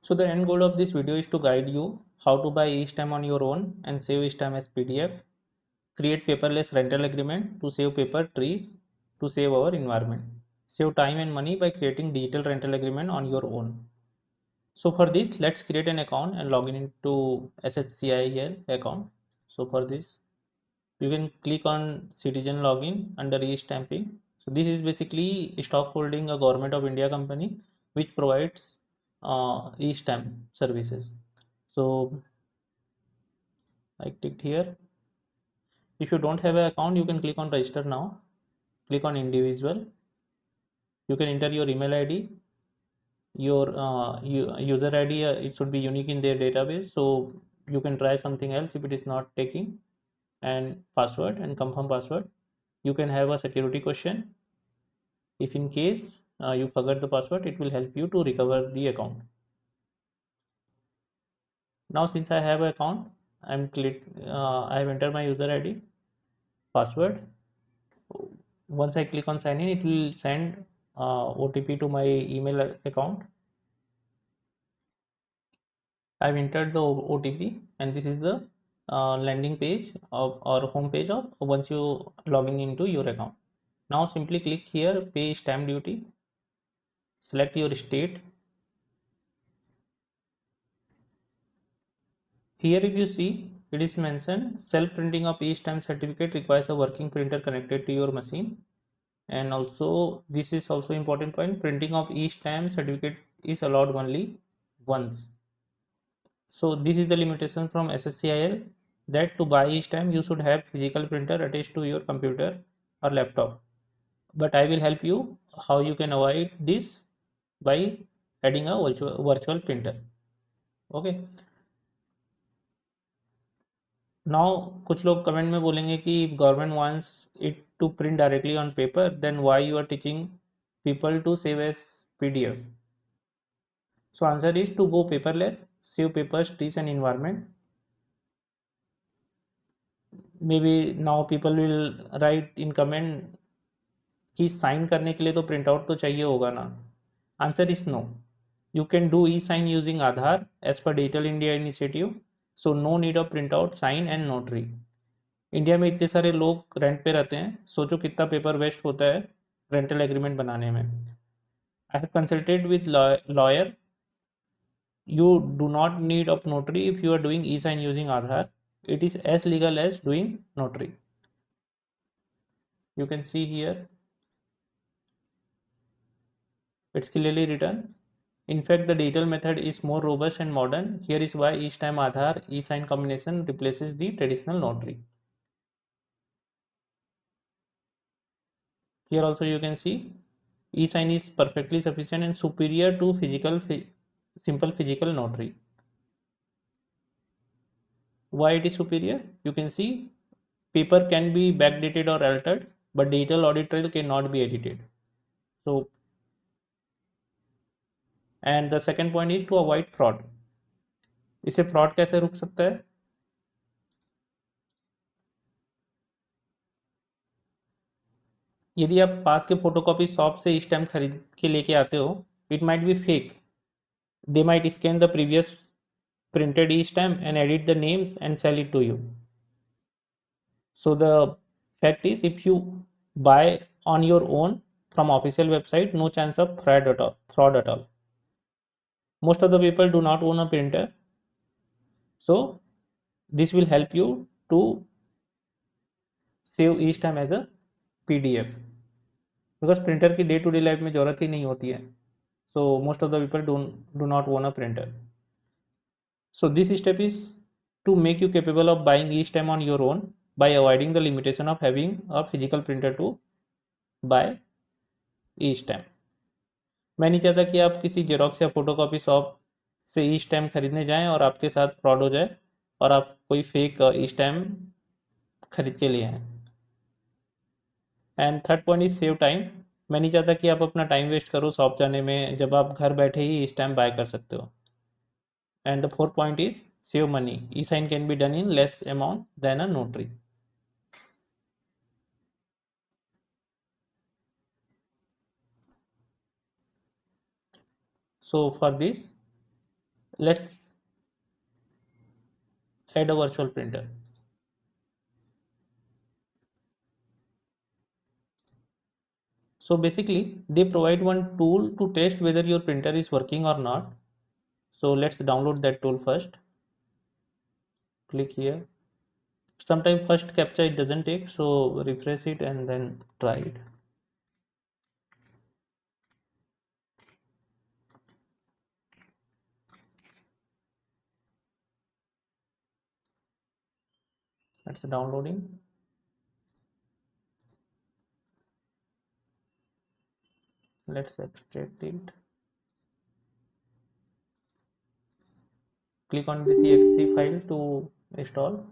So the end goal of this video is to guide you how to buy e-stamp on your own and save e-stamp as PDF, create paperless rental agreement to save paper trees, to save our environment, save time and money by creating digital rental agreement on your own. So for this, let's create an account and log in into SHCIL account. So for this, you can click on citizen login under e-stamping. So this is basically stock holding a government of India company which provides e-stamp services. So I clicked here. If you don't have an account, you can click on register now. Click on individual. You can enter your email ID, your user ID. It should be unique in their database. So you can try something else if it is not taking, and password and confirm password. You can have a security question. If in case you forget the password, it will help you to recover the account. Now since I have an account, I have entered my user ID, password. Once I click on sign in, it will send OTP to my email account. I've entered the OTP, and this is the landing page of or home page of once you login into your account. Now simply click here, pay stamp duty. Select your state. Here if you see, it is mentioned self-printing of e-stamp certificate requires a working printer connected to your machine. And also this is also important point, printing of e-stamp certificate is allowed only once. So this is the limitation from SHCIL, that to buy e-stamp you should have physical printer attached to your computer or laptop. But I will help you how you can avoid this by adding a virtual printer. Okay. Now कुछ लोग comment में बोलेंगे कि government wants it to print directly on paper, then why you are teaching people to save as PDF. So answer is to go paperless, save papers, trees and environment. Maybe now people will write in comment कि sign करने के लिए तो print out तो चाहिए होगा ना. Answer is no. You can do e-sign using Aadhaar as per Digital India initiative. So no need of printout, sign and notary. India में इतने सारे लोग रेंट पे रहते हैं, सोचो कितना पेपर वेस्ट होता है रेंटल एग्रीमेंट बनाने में. I have consulted with lawyer. You do not need of notary if you are doing e-sign using Aadhaar. It is as legal as doing notary. You can see here, it's clearly written. In fact, the digital method is more robust and modern. Here is why each time Aadhaar e-sign combination replaces the traditional notary. Here also you can see e-sign is perfectly sufficient and superior to simple physical notary. Why it is superior? You can see paper can be backdated or altered, but digital audit trail cannot be edited. So, and the second point is to avoid fraud. इसे fraud कैसे रुक सकता है? यदि आप पास के photocopy shop से stamp खरीद के लेके आते हो, it might be fake. They might scan the previous printed e-stamp and edit the names and sell it to you. So the fact is, if you buy on your own from official website, no chance of fraud at all. Most of the people do not own a printer, so this will help you to save e-stamp as a PDF, because printer की day to day life में जरूरत ही नहीं होती है. So most of the people do not own a printer. So this step is to make you capable of buying e-stamp on your own by avoiding the limitation of having a physical printer to buy e-stamp. मैं नहीं चाहता कि आप किसी xerox या photocopy shop से ई-स्टैम्प खरीदने जाएं और आपके साथ फ्रॉड हो जाए और आप कोई फेक ई-स्टैम्प खरीद के लिए हैं. And third point is save time. मैं नहीं चाहता कि आप अपना टाइम वेस्ट करो शॉप जाने में, जब आप घर बैठे ही ई-स्टैम्प बाय कर सकते हो. And the fourth point is save money. E-sign can be done in less amount than a notary. So for this, let's add a virtual printer. So basically they provide one tool to test whether your printer is working or not. So let's download that tool first. Click here. Sometimes first captcha it doesn't take, so refresh it and then try it. That's downloading. Let's extract it. Click on this exe file to install.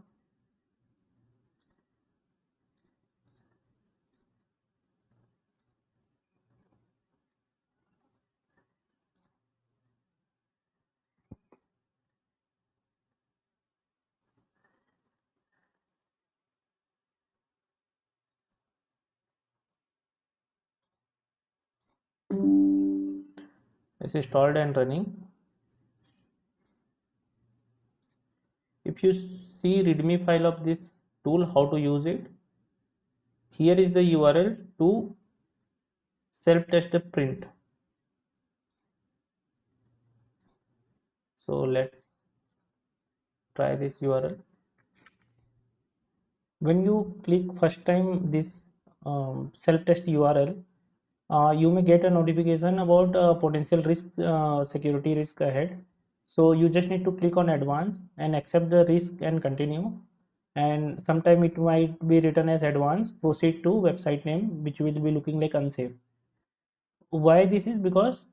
It's installed and running. If you see readme file of this tool, how to use it, here is the URL to self-test the print. So let's try this URL. When you click first time this self-test URL, you may get a notification about potential risk, security risk ahead. So you just need to click on advance and accept the risk and continue. And sometime it might be written as advance, proceed to website name, which will be looking like unsafe. Why this is because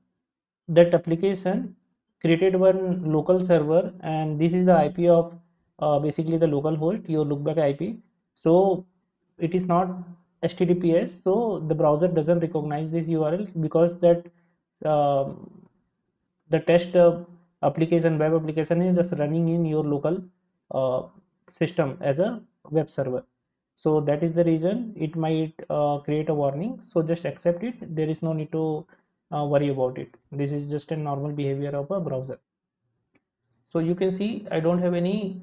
that application created one local server, and this is the IP of basically the local host, your lookback IP. So it is not HTTPS, so the browser doesn't recognize this URL because that um the test application, web application is just running in your local uh, system as a web server. So that is the reason it might create a warning. So just accept it. There is no need to worry about it. This is just a normal behavior of a browser. So you can see I don't have any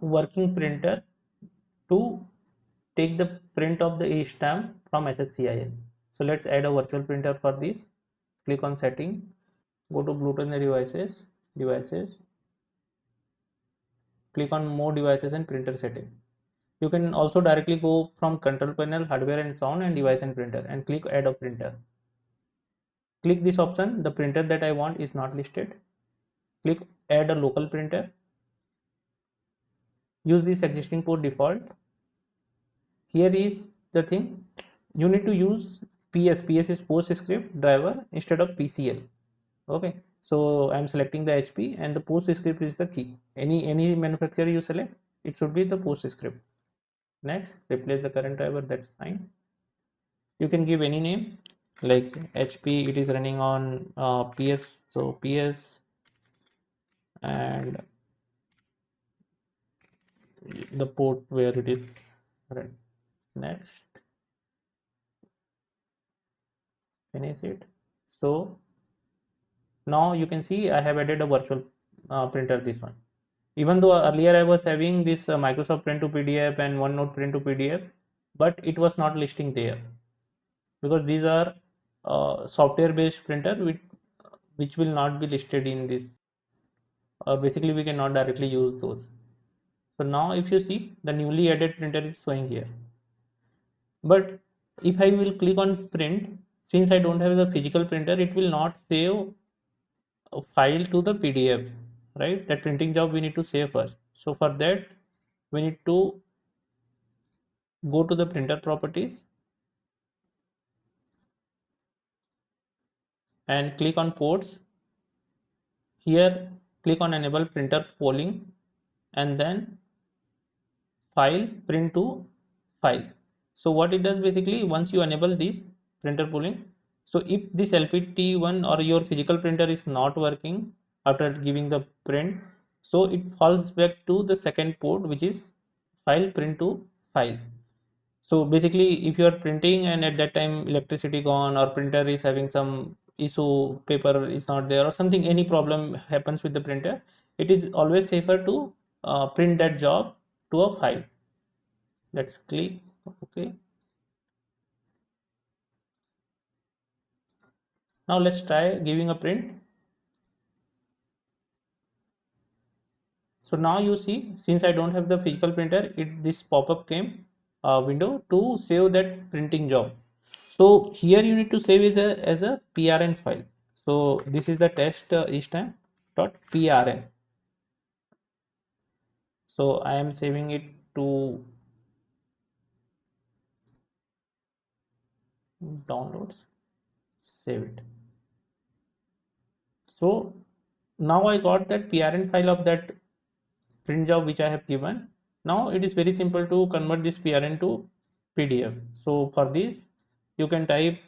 working printer to take the print of the e-stamp from SHCIL. So let's add a virtual printer for this. Click on setting, go to Bluetooth devices, click on more devices and printer setting. You can also directly go from control panel, hardware and sound, and device and printer, and click add a printer. Click this option. The printer that I want is not listed. Click add a local printer. Use this existing port default. Here is the thing, you need to use PS is PostScript driver instead of PCL. Okay, so I'm selecting the HP and the PostScript is the key. Any manufacturer you select, it should be the PostScript. Next, replace the current driver, that's fine. You can give any name like HP, it is running on PS, so PS, and the port where it is run. Next, finish it. So now you can see I have added a virtual printer, this one. Even though earlier I was having this Microsoft Print to PDF and OneNote Print to PDF, but it was not listing there because these are software based printer which will not be listed in this. Basically we cannot directly use those. So now if you see, the newly added printer is showing here. But if I will click on print, since I don't have the physical printer, it will not save a file to the PDF, right? That printing job we need to save first. So for that, we need to go to the printer properties and click on ports. Here, click on enable printer polling and then file, print to file. So what it does basically, once you enable this printer polling, so if this LPT1 or your physical printer is not working after giving the print, so it falls back to the second port, which is file, print to file. So basically if you are printing and at that time electricity gone or printer is having some issue paper is not there or something, any problem happens with the printer, it is always safer to print that job to a file. Let's click OK. Now let's try giving a print. So now you see, since I don't have the physical printer, this pop-up came window to save that printing job. So here you need to save as a PRN file. So this is the test eStamp.prn. So I am saving it to downloads, save it. So now I got that PRN file of that print job which I have given. Now it is very simple to convert this PRN to PDF. So for this you can type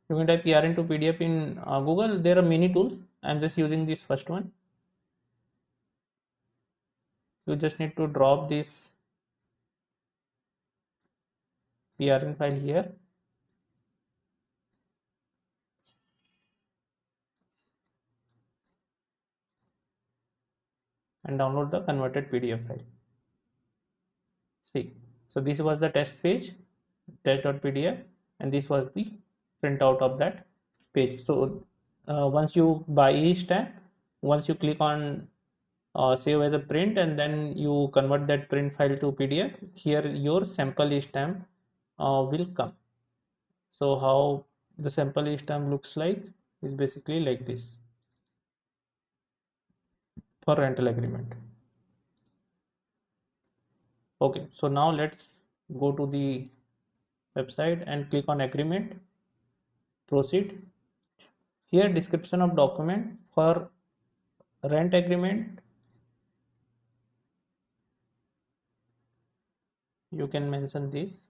PRN to PDF in Google. There are many tools. I'm just using this first one. You just need to drop this PRN file here and download the converted PDF file. See, so this was the test page, test.pdf, and this was the printout of that page. So once you buy eStamp, once you click on save as a print and then you convert that print file to PDF, here your sample eStamp will come. So how the sample eStamp looks like is basically like this for rental agreement. Okay, so now let's go to the website and click on agreement, proceed. Here description of document for rent agreement, you can mention this.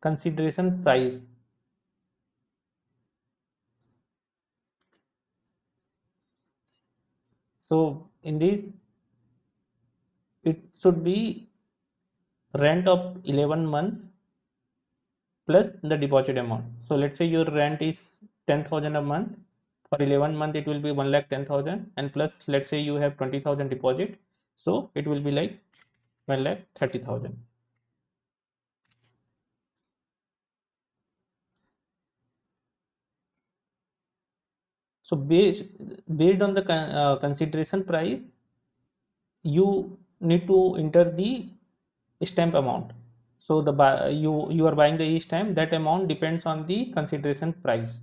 Consideration price. So in this it should be rent of 11 months plus the deposit amount. So let's say your rent is 10,000 a month. For 11 month it will be 1,10,000 and plus let's say you have 20,000 deposit. So it will be like 1,30,000. So based on the consideration price, you need to enter the stamp amount. So you are buying the e-stamp, that amount depends on the consideration price.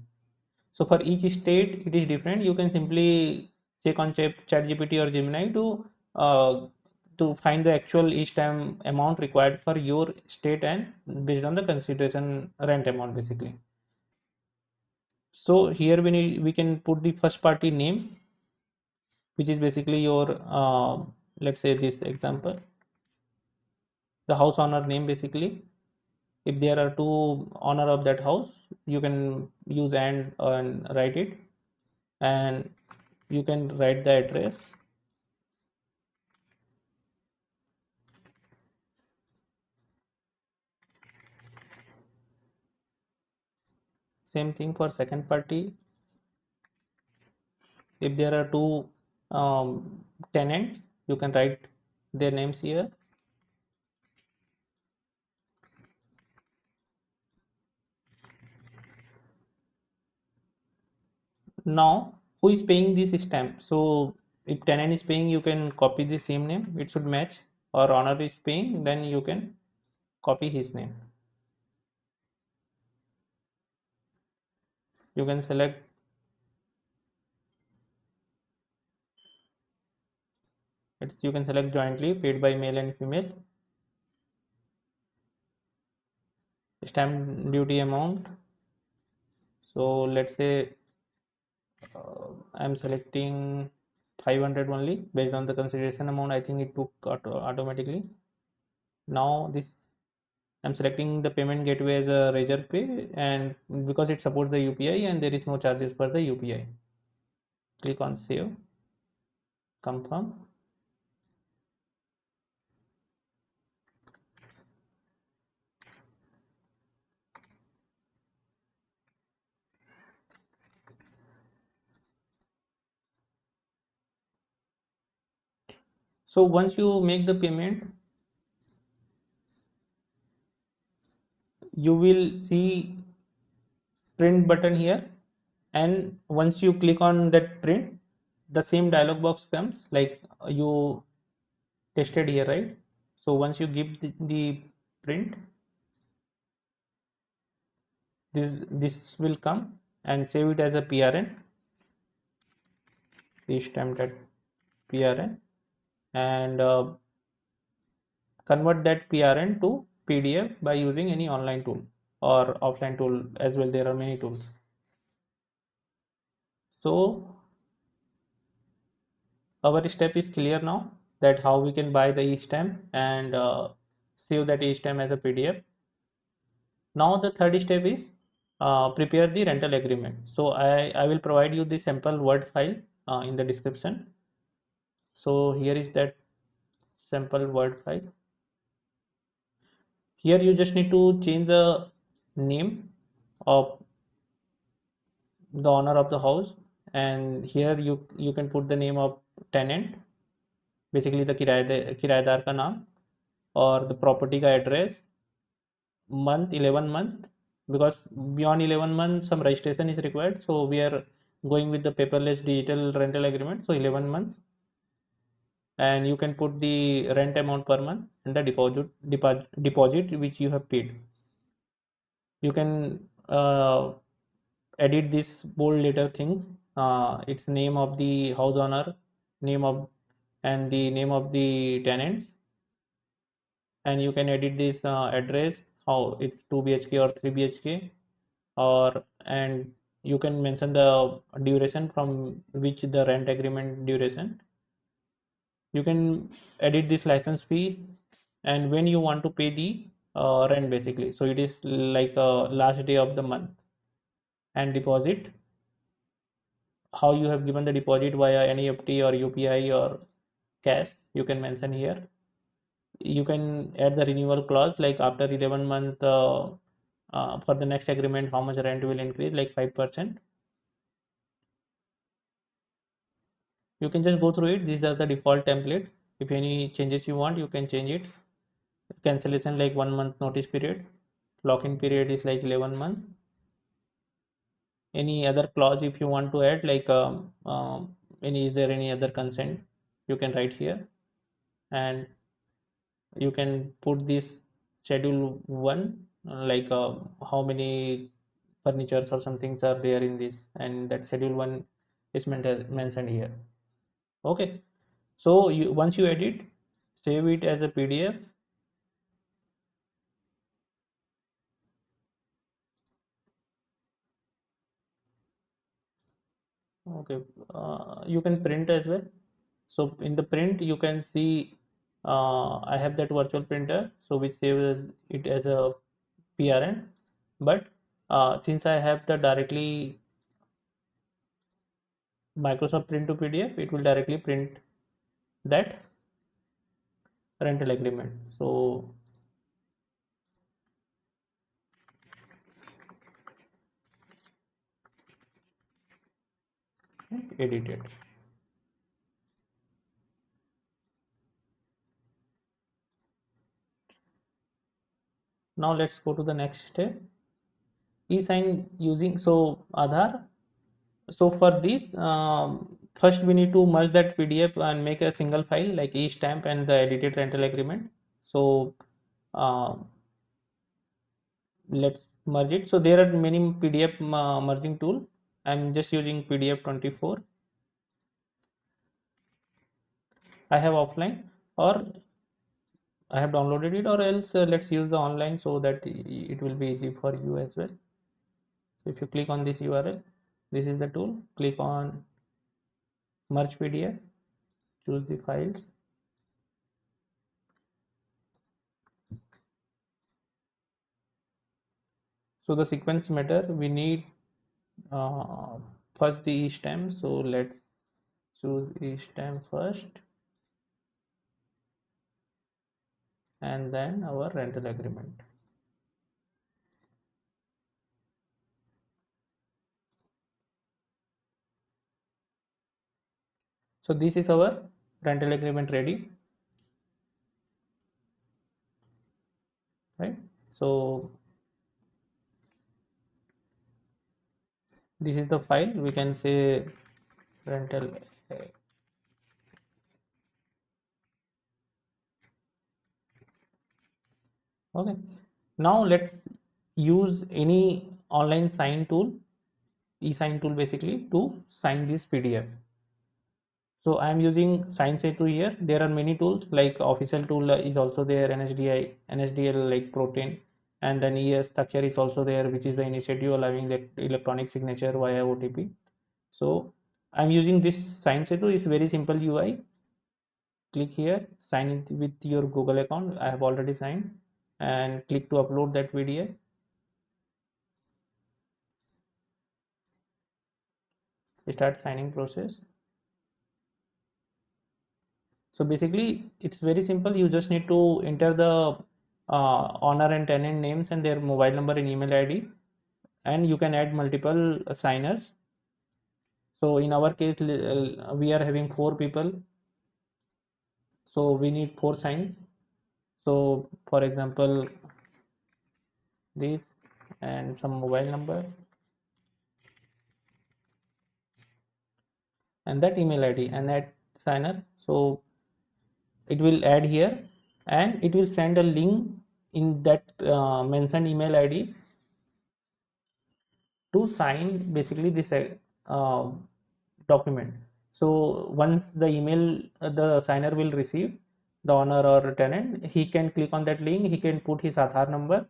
So for each state it is different. You can simply check on ChatGPT or Gemini to find the actual e-stamp amount required for your state and based on the consideration rent amount basically. So here we can put the first party name, which is basically your let's say this example, the house owner name basically. If there are two owner of that house, you can use and write it, and you can write the address. Same thing for second party. If there are two tenants, you can write their names here. Now who is paying this stamp? So if tenant is paying, you can copy the same name, it should match. Or owner is paying, then you can copy his name. You can select you can select jointly paid by male and female. Stamp duty amount, so let's say I'm selecting 500 only based on the consideration amount. I think it took automatically. Now this I'm selecting the payment gateway as a Razor Pay, and because it supports the UPI and there is no charges for the UPI. Click on save, confirm. So once you make the payment, you will see print button here, and once you click on that print, the same dialog box comes like you tested here, right? So once you give the print, this will come, and save it as a PRN, stamp that PRN, and convert that PRN to PDF by using any online tool or offline tool as well. There are many tools. So our step is clear now, that how we can buy the e-stamp and save that e-stamp as a PDF. Now the third step is prepare the rental agreement. So I will provide you the sample Word file in the description. So here is that sample Word file. Here you just need to change the name of the owner of the house, and here you can put the name of tenant, basically the किराएदार का नाम, और the property का address, month 11 month, because beyond 11 months some registration is required, so we are going with the paperless digital rental agreement, so 11 months. And you can put the rent amount per month and the deposit which you have paid. You can edit this bold letter things, its name of the house owner, name of and the name of the tenants, and you can edit this address, how it's 2 BHK or 3 BHK, or and you can mention the duration from which the rent agreement duration. You can edit this license fees and when you want to pay the rent, basically, so it is like last day of the month, and deposit, how you have given the deposit via NEFT or UPI or cash, you can mention here. You can add the renewal clause, like after 11 month for the next agreement how much rent will increase, like 5%. You can just go through it. These are the default template. If any changes you want, you can change it. Cancellation like 1 month notice period, lock-in period is like 11 months. Any other clause if you want to add, like any, is there any other consent, you can write here, and you can put this schedule 1, like how many furnitures or some things are there in this, and that schedule 1 is mentioned here. Okay, so once you edit, save it as a PDF. Okay, you can print as well. So in the print you can see I have that virtual printer, so which saves it as a PRN, but since I have the directly Microsoft Print to PDF, it will directly print that rental agreement. So edit it. Now let's go to the next step. E-sign using Aadhaar. So for this, first we need to merge that PDF and make a single file like e-stamp and the edited rental agreement. So uh, let's merge it. So there are many PDF merging tool. I'm just using PDF 24. I have offline, or I have downloaded it, or else let's use the online so that it will be easy for you as well. So if you click on this URL, this is the tool. Click on merge PDF, choose the files. So the sequence matter, we need uh, first the e-stamp. So let's choose e-stamp first, and then our rental agreement. So this is our rental agreement ready. So this is the file. We can say rental. Okay. Now let's use any online sign tool, e-sign tool basically, to sign this PDF. So I am using SHCIL here. There are many tools like official tool is also there, NSDL like Protein, and then ES-Taksar is also there, which is the initiative allowing electronic signature via OTP. So I'm using this SHCIL. It's very simple UI. Click here, sign in with your Google account. I have already signed, and click to upload that PDF. Start signing process. So basically it's very simple. You just need to enter the owner and tenant names and their mobile number and email ID, and you can add multiple signers. So in our case we are having 4 people, so we need 4 signs. So for example, this and some mobile number and that email ID and add signer. So it will add here, and it will send a link in that mentioned email ID to sign basically this uh, document. So once the email the signer will receive, the owner or tenant, he can click on that link, he can put his Aadhaar number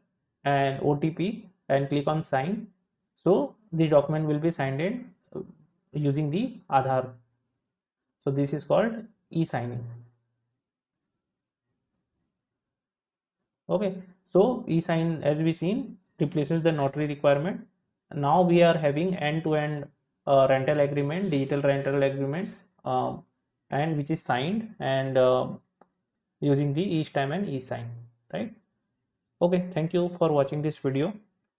and OTP and click on sign. So this document will be signed in using the Aadhaar. So this is called e-signing. Okay, so e-sign, as we seen, replaces the notary requirement. Now we are having end-to-end rental agreement, digital rental agreement, and which is signed and using the e-stamp and e-sign, right? Okay, thank you for watching this video.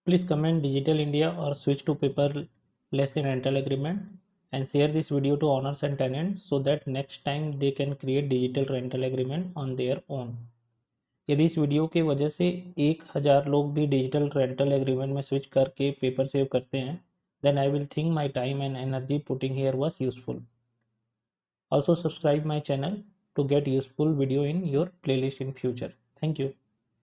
Please comment Digital India or switch to paperless in rental agreement, and share this video to owners and tenants so that next time they can create digital rental agreement on their own. यदि इस video के वजह से 1000 लोग भी digital rental agreement में switch करके paper save करते हैं, then I will think my time and energy putting here was useful. Also subscribe my channel to get useful video in your playlist in future. Thank you.